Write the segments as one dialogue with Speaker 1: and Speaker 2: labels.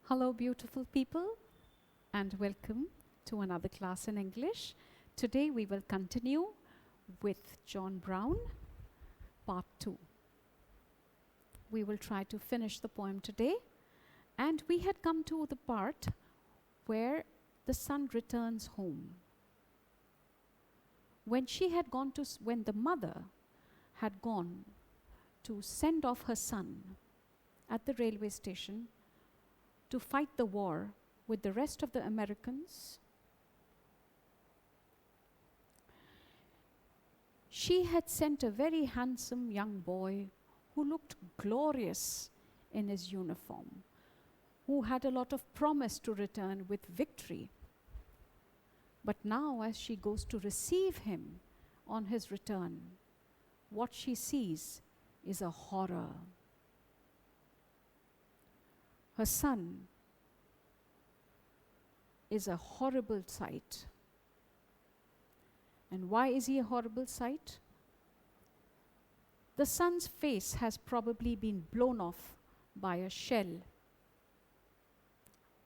Speaker 1: Hello, beautiful people, and welcome to another class in English. Today we will continue with John Brown, part 2. We will try to finish the poem today, and we had come to the part where the son returns home. When the mother had gone to send off her son at the railway station to fight the war with the rest of the Americans, she had sent a very handsome young boy who looked glorious in his uniform, who had a lot of promise to return with victory. But now, as she goes to receive him on his return, what she sees is a horror. Her son is a horrible sight. And why is he a horrible sight? The son's face has probably been blown off by a shell.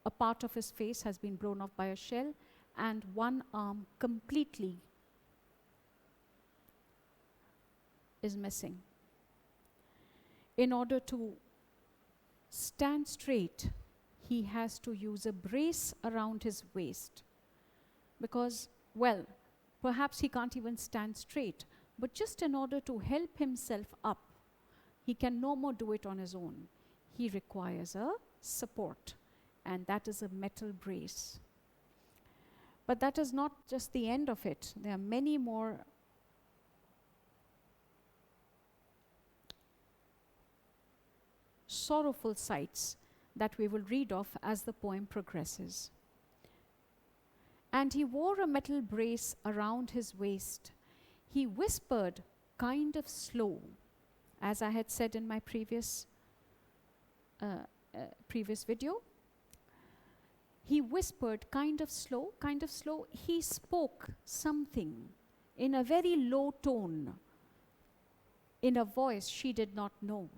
Speaker 1: A part of his face has been blown off by a shell, and one arm completely is missing. In order to stand straight, he has to use a brace around his waist because, well, perhaps he can't even stand straight, but just in order to help himself up, he can no more do it on his own. He requires a support, and that is a metal brace. But that is not just the end of it. There are many more sorrowful sights that we will read of as the poem progresses. And he wore a metal brace around his waist. He whispered kind of slow, as I had said in my previous video. He whispered kind of slow. He spoke something in a very low tone, in a voice she did not know.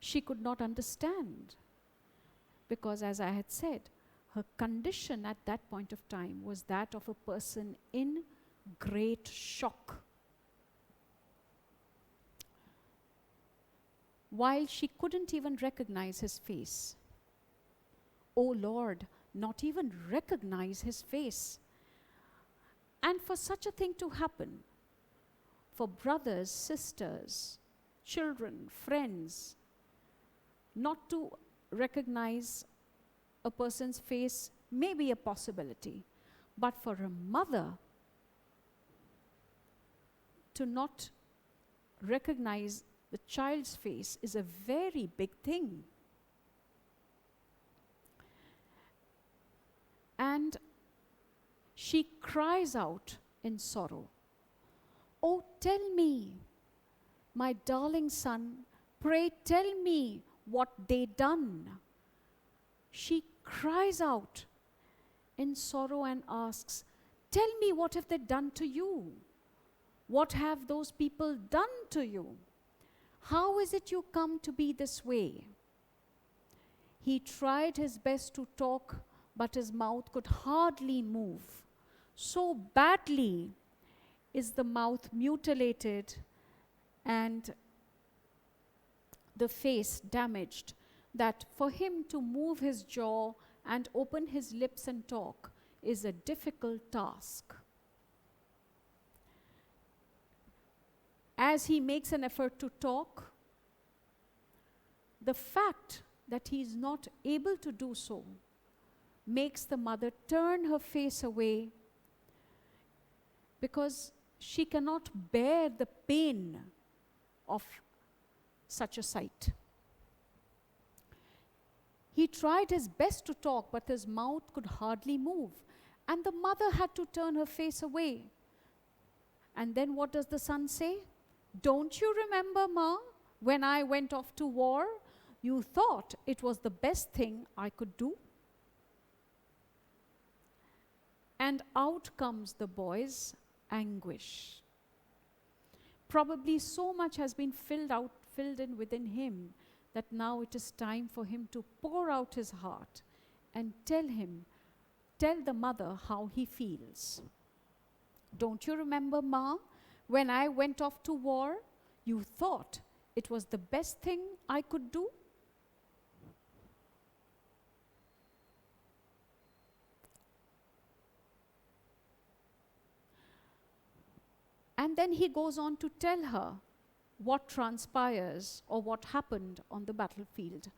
Speaker 1: She could not understand because, as I had said, her condition at that point of time was that of a person in great shock. While she couldn't even recognize his face. Oh Lord, not even recognize his face. And for such a thing to happen, for brothers, sisters, children, friends, not to recognize a person's face may be a possibility, but for a mother to not recognize the child's face is a very big thing. And she cries out in sorrow, "Oh, tell me, my darling son, pray tell me what they done." She cries out in sorrow and asks, "Tell me, what have they done to you? What have those people done to you? How is it you come to be this way?" He tried his best to talk, but his mouth could hardly move. So badly is the mouth mutilated and the face damaged that for him to move his jaw and open his lips and talk is a difficult task. As he makes an effort to talk, the fact that he is not able to do so makes the mother turn her face away because she cannot bear the pain of such a sight. He tried his best to talk, but his mouth could hardly move, and the mother had to turn her face away. And then what does the son say? "Don't you remember, Ma, when I went off to war, you thought it was the best thing I could do?" And out comes the boy's anguish. Probably so much has been filled in within him that now it is time for him to pour out his heart and tell the mother how he feels. Don't you remember, Ma, when I went off to war, you thought it was the best thing I could do? And then he goes on to tell her what transpires or what happened on the battlefield.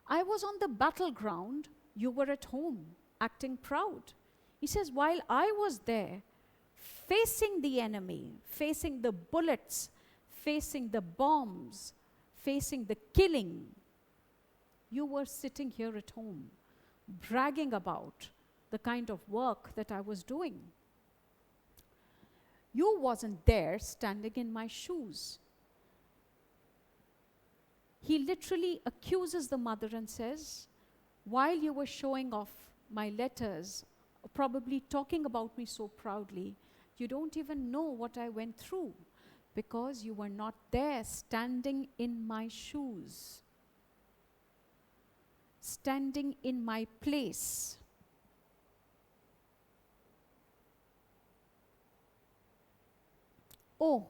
Speaker 1: I was on the battleground, you were at home, acting proud. He says, while I was there, facing the enemy, facing the bullets, facing the bombs, facing the killing, you were sitting here at home, bragging about the kind of work that I was doing. You wasn't there standing in my shoes. He literally accuses the mother and says, while you were showing off my letters, probably talking about me so proudly, you don't even know what I went through because you were not there standing in my shoes, standing in my place. Oh,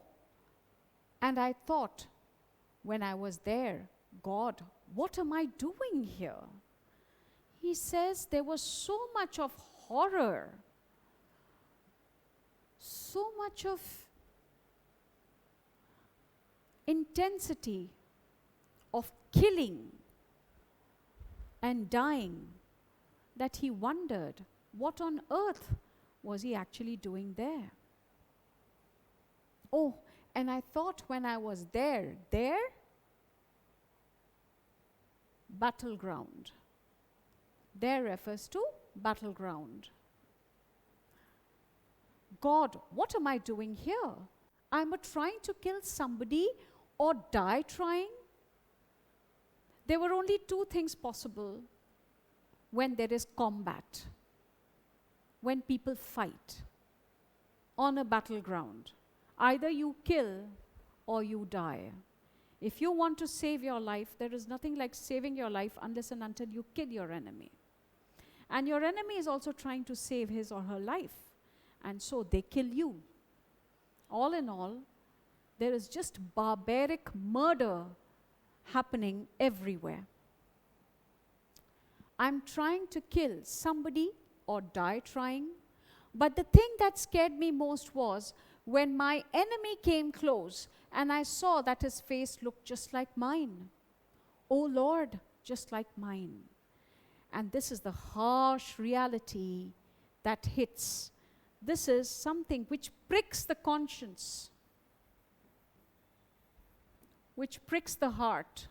Speaker 1: and I thought, when I was there, God, what am I doing here? He says there was so much of horror, so much of intensity of killing and dying that he wondered what on earth was he actually doing there. Oh, and I thought when I was there, battleground. There refers to battleground. God, what am I doing here? I'm trying to kill somebody or die trying. There were only two things possible when there is combat, when people fight on a battleground. Either you kill or you die. If you want to save your life, there is nothing like saving your life unless and until you kill your enemy. And your enemy is also trying to save his or her life. And so they kill you. All in all, there is just barbaric murder happening everywhere. I'm trying to kill somebody or die trying. But the thing that scared me most was when my enemy came close and I saw that his face looked just like mine. Oh Lord, just like mine. And this is the harsh reality that hits. This is something which pricks the conscience, which pricks the heart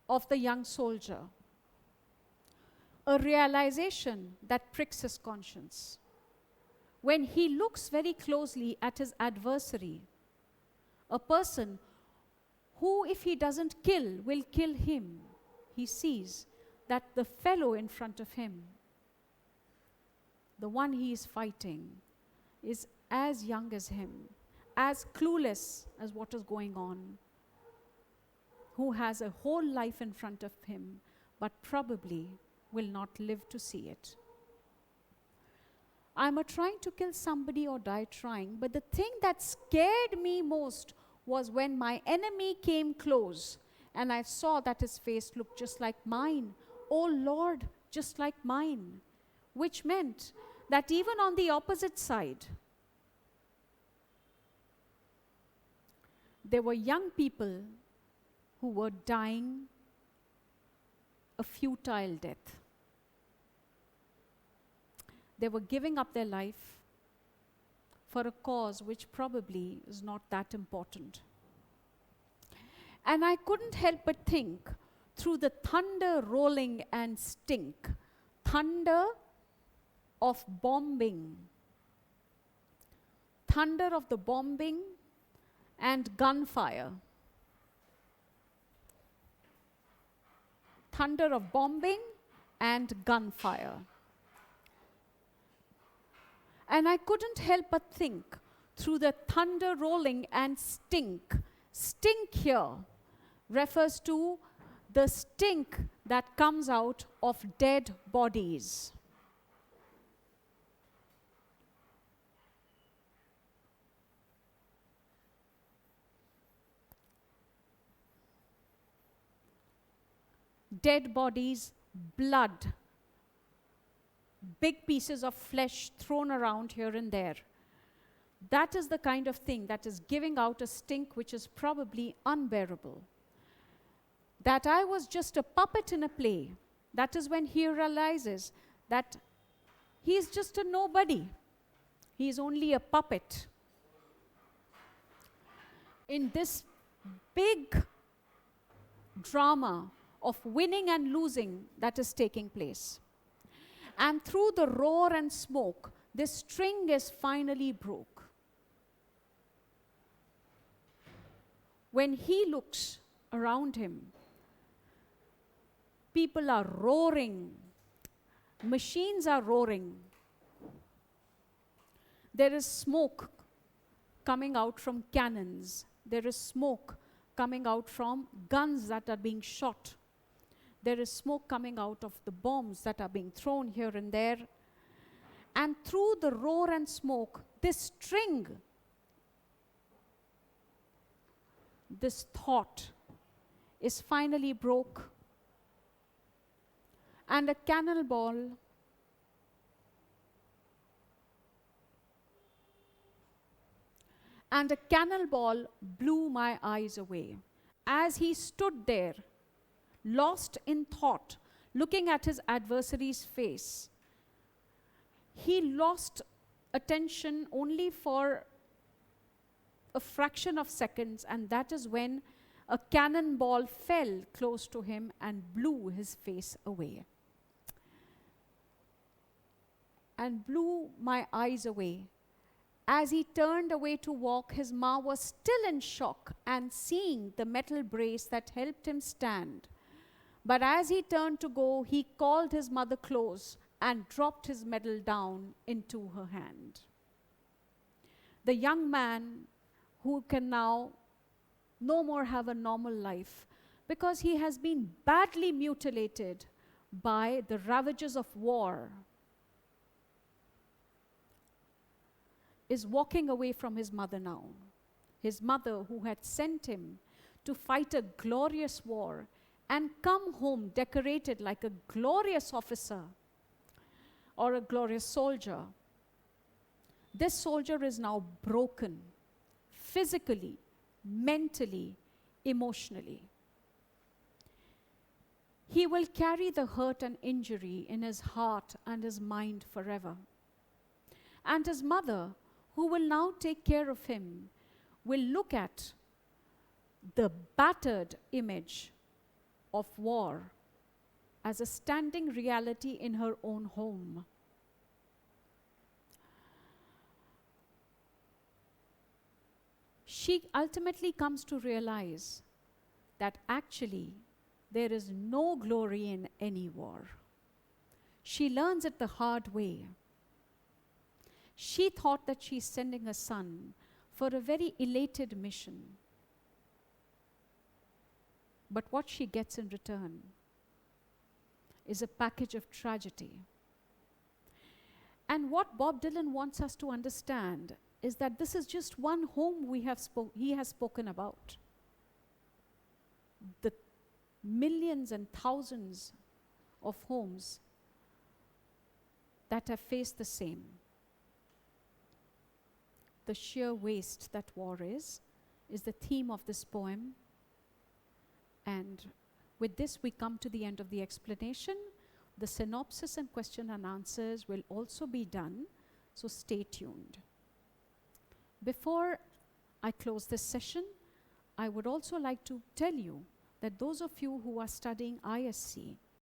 Speaker 1: of the young soldier. A realization that pricks his conscience. When he looks very closely at his adversary, a person who, if he doesn't kill, will kill him, he sees that the fellow in front of him, the one he is fighting, is as young as him, as clueless as what is going on, who has a whole life in front of him, but probably will not live to see it. I'm trying to kill somebody or die trying, but the thing that scared me most was when my enemy came close and I saw that his face looked just like mine. Oh Lord, just like mine. Which meant that even on the opposite side, there were young people who were dying a futile death. They were giving up their life for a cause which probably is not that important. And I couldn't help but think, through the thunder rolling and stink, thunder of bombing, thunder of the bombing and gunfire, thunder of bombing and gunfire. And I couldn't help but think, through the thunder rolling and stink, stink here refers to the stink that comes out of dead bodies. Dead bodies, blood, big pieces of flesh thrown around here and there. That is the kind of thing that is giving out a stink which is probably unbearable. That I was just a puppet in a play. That is when he realizes that he is just a nobody. He is only a puppet. In this big drama of winning and losing that is taking place. And through the roar and smoke, this string is finally broke. When he looks around him, people are roaring, machines are roaring. There is smoke coming out from cannons. There is smoke coming out from guns that are being shot. There is smoke coming out of the bombs that are being thrown here and there. And through the roar and smoke, this string, this thought is finally broke. And a cannonball blew my eyes away. As he stood there, lost in thought, looking at his adversary's face, he lost attention only for a fraction of seconds, and that is when a cannonball fell close to him and blew his face away. And blew my eyes away. As he turned away to walk, his ma was still in shock and seeing the metal brace that helped him stand. But as he turned to go, he called his mother close and dropped his medal down into her hand. The young man who can now no more have a normal life because he has been badly mutilated by the ravages of war, is walking away from his mother now. His mother, who had sent him to fight a glorious war and come home decorated like a glorious officer or a glorious soldier. This soldier is now broken, physically, mentally, emotionally. He will carry the hurt and injury in his heart and his mind forever. And his mother, who will now take care of him, will look at the battered image of war as a standing reality in her own home. She ultimately comes to realize that actually there is no glory in any war. She learns it the hard way. She thought that she's sending a son for a very elated mission. But what she gets in return is a package of tragedy. And what Bob Dylan wants us to understand is that this is just one home he has spoken about. The millions and thousands of homes that have faced the same. The sheer waste that war is the theme of this poem. And with this, we come to the end of the explanation. The synopsis and question and answers will also be done, so stay tuned. Before I close this session, I would also like to tell you that those of you who are studying ISC